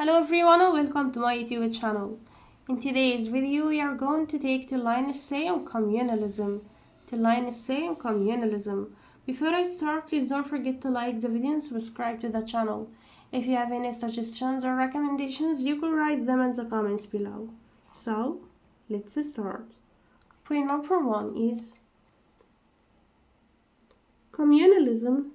Hello everyone and welcome to my YouTube channel. In today's video we are going to take the line essay on communalism. Before I start, please don't forget to like the video and subscribe to the channel. If you have any suggestions or recommendations, you can write them in the comments below. So, let's start. Point number 1 is communalism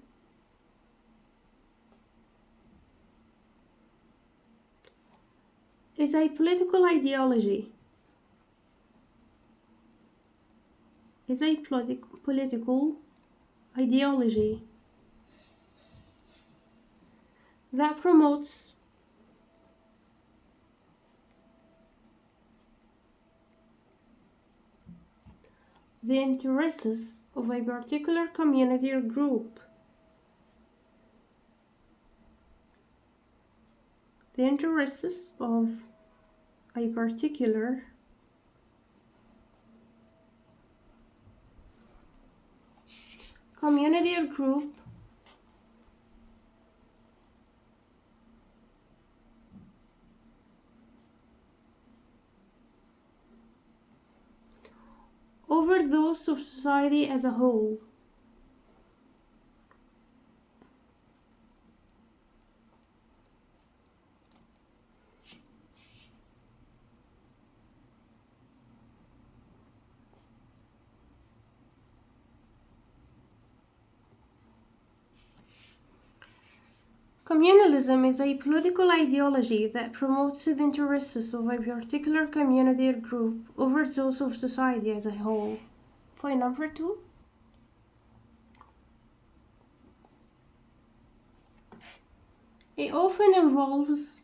is a political ideology. That promotes the interests of a particular community or group. The interests of a particular community or group over those of society as a whole. Communalism is a political ideology that promotes the interests of a particular community or group over those of society as a whole. Point number 2. It often involves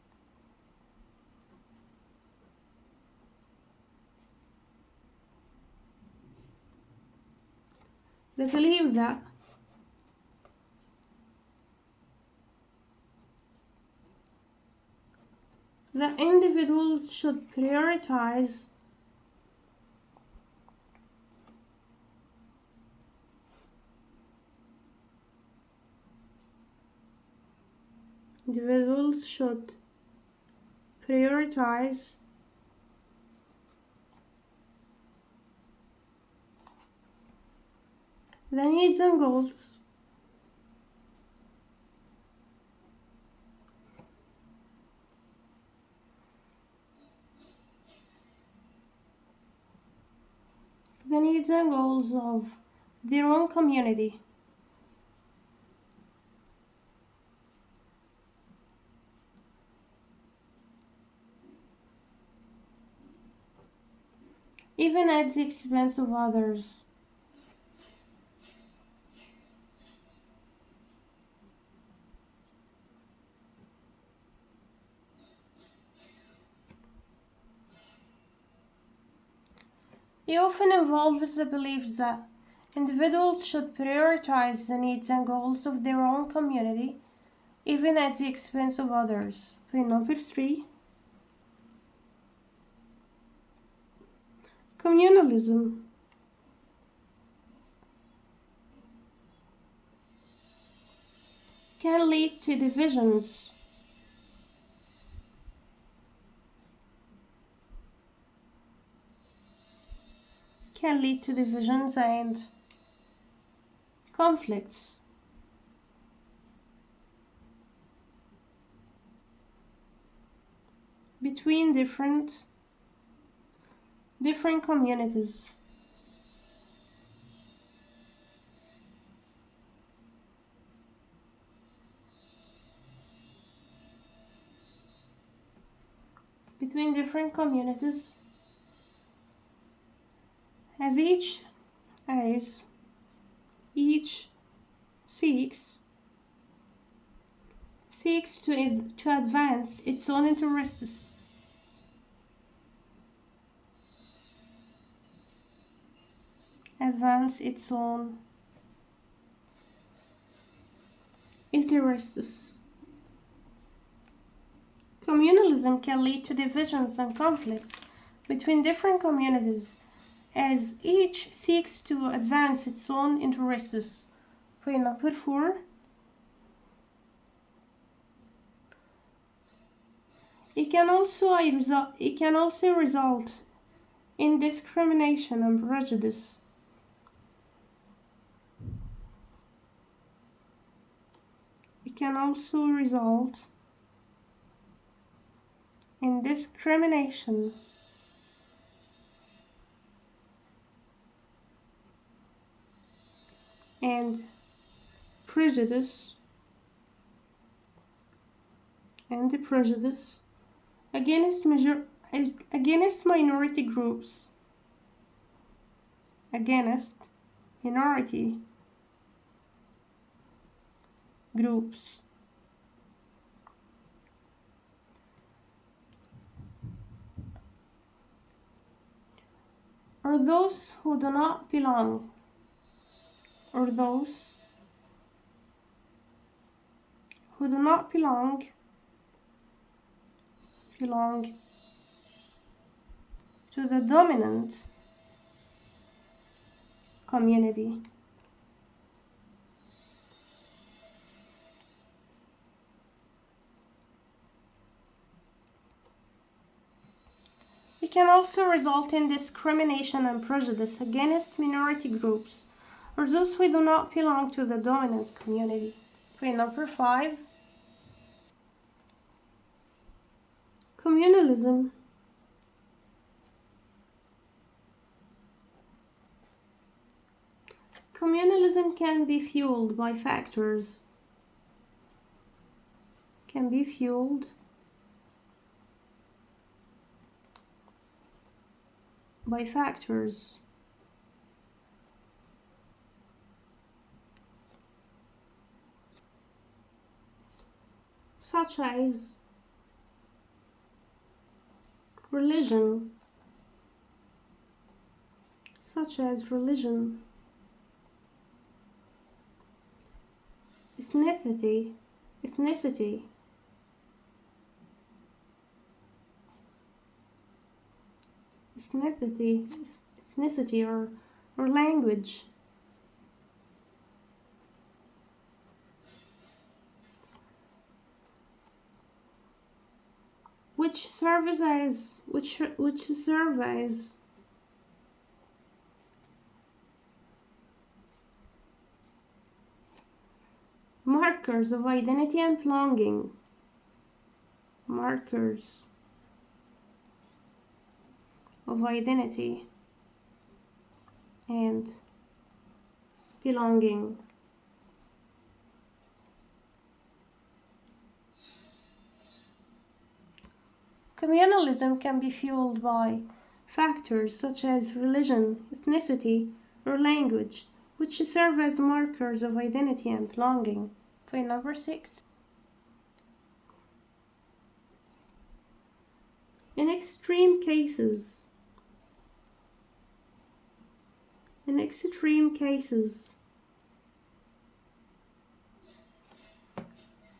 the belief that individuals should prioritize the needs and goals of their own community. Even at the expense of others. It often involves the belief that individuals should prioritize the needs and goals of their own community, even at the expense of others. Point number 3. Communalism can lead to divisions and conflicts between different communities. As each seeks to advance its own interests. Communalism can lead to divisions and conflicts between different communities as each seeks to advance its own interests. Point number 4. It can also result in discrimination and prejudice. It can also result in discrimination and prejudice against minority groups, against minority groups. Or those who do not belong, or those who do not belong to the dominant community. It can also result in discrimination and prejudice against minority groups or those who do not belong to the dominant community. Point number 5. Communalism. Communalism can be fueled by factors. Such as religion, ethnicity, or language. Which serve as markers of identity and belonging. Communalism can be fueled by factors such as religion, ethnicity, or language, which serve as markers of identity and belonging. Point number 6. In extreme cases,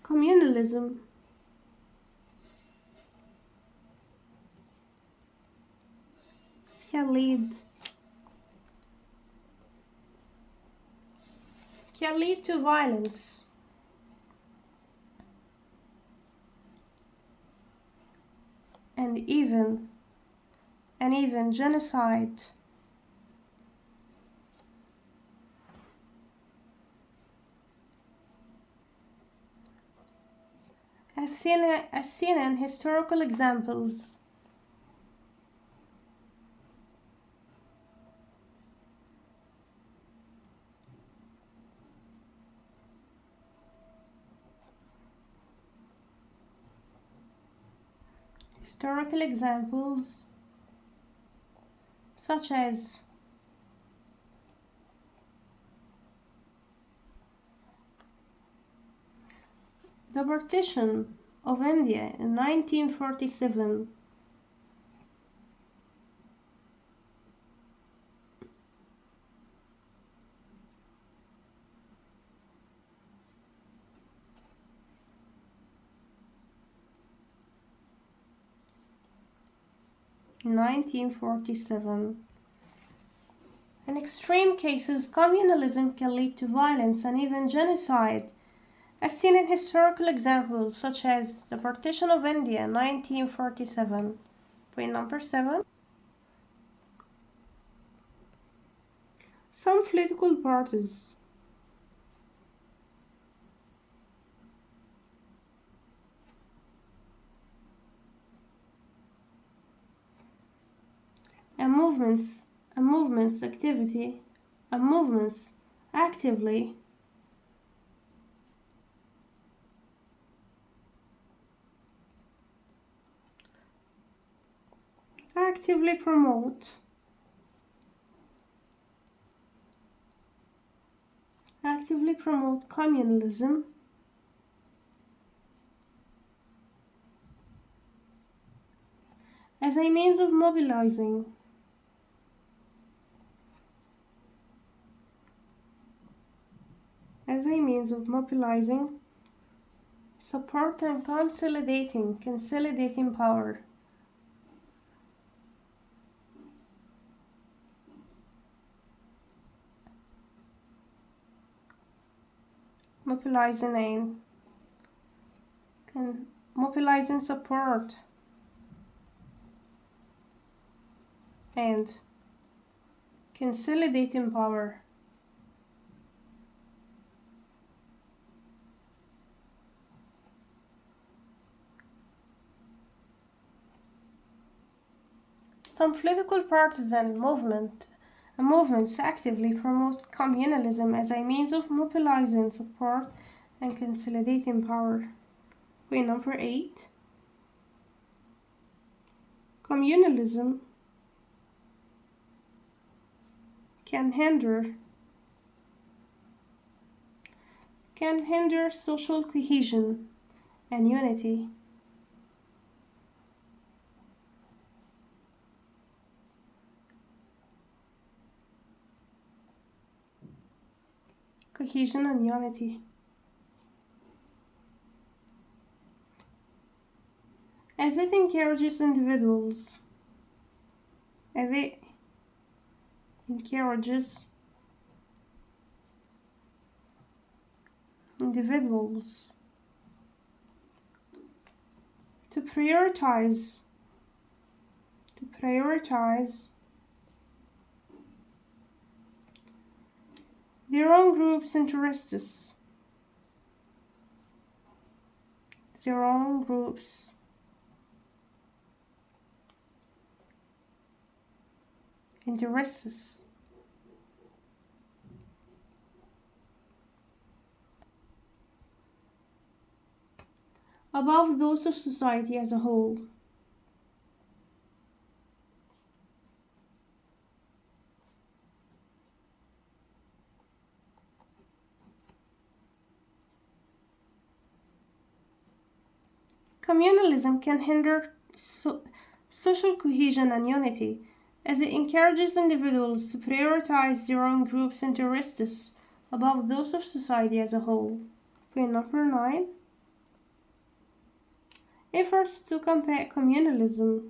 communalism can lead to violence and even genocide. As seen in historical examples. Such as the partition of India in 1947, In extreme cases, communalism can lead to violence and even genocide, as seen in historical examples such as the partition of India in 1947. Point number 7. Some political parties and movements actively promote communalism as a means of mobilizing support and consolidating power. Mobilizing support and consolidating power. Some political parties and movements actively promote communalism as a means of mobilizing support and consolidating power. Point number 8. Communalism can hinder social cohesion and unity. Cohesion and unity. As it encourages individuals to prioritize their own group's interests. Above those of society as a whole. Communalism can hinder social cohesion and unity, as it encourages individuals to prioritize their own group's interests above those of society as a whole. Point number 9. Efforts to combat communalism.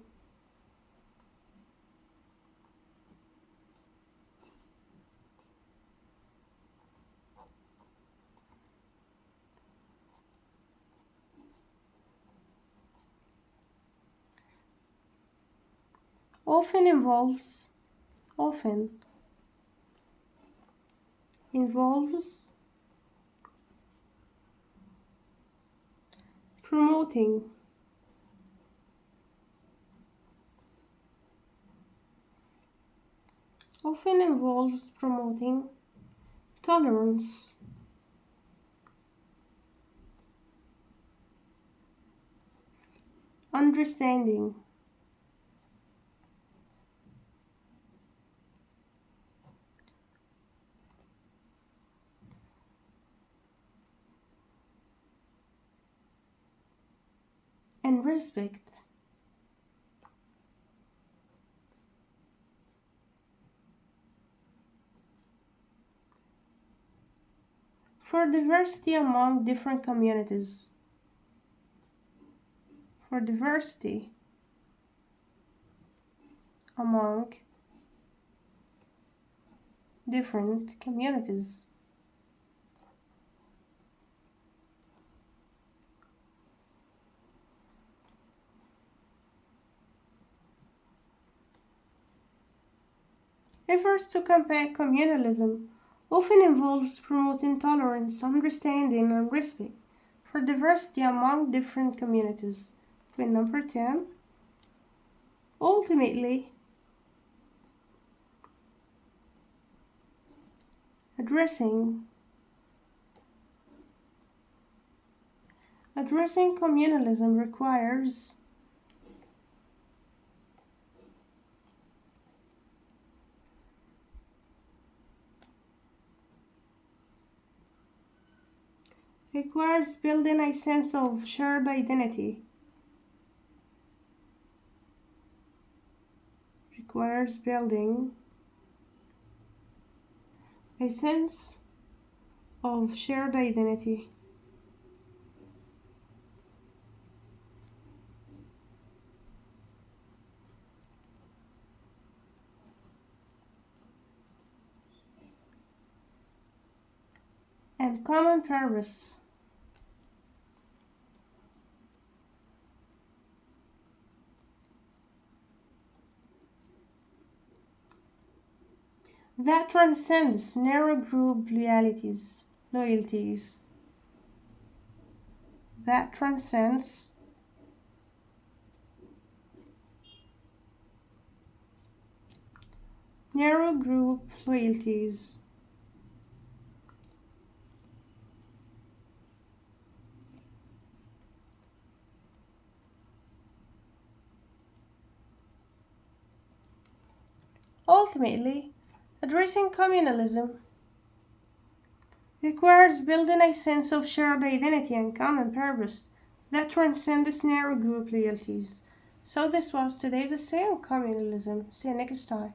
Often involves promoting tolerance, understanding, and respect. For diversity among different communities. For diversity among different communities. Efforts to combat communalism often involves promoting tolerance, understanding, and respect for diversity among different communities. Point number 10. Ultimately, addressing communalism requires building a sense of shared identity. Requires building a sense of shared identity. And common purpose. That transcends narrow group loyalties. That transcends narrow group loyalties. Ultimately, addressing communalism requires building a sense of shared identity and common purpose that transcends narrow group loyalties. So this was today's essay on communalism. See you next time.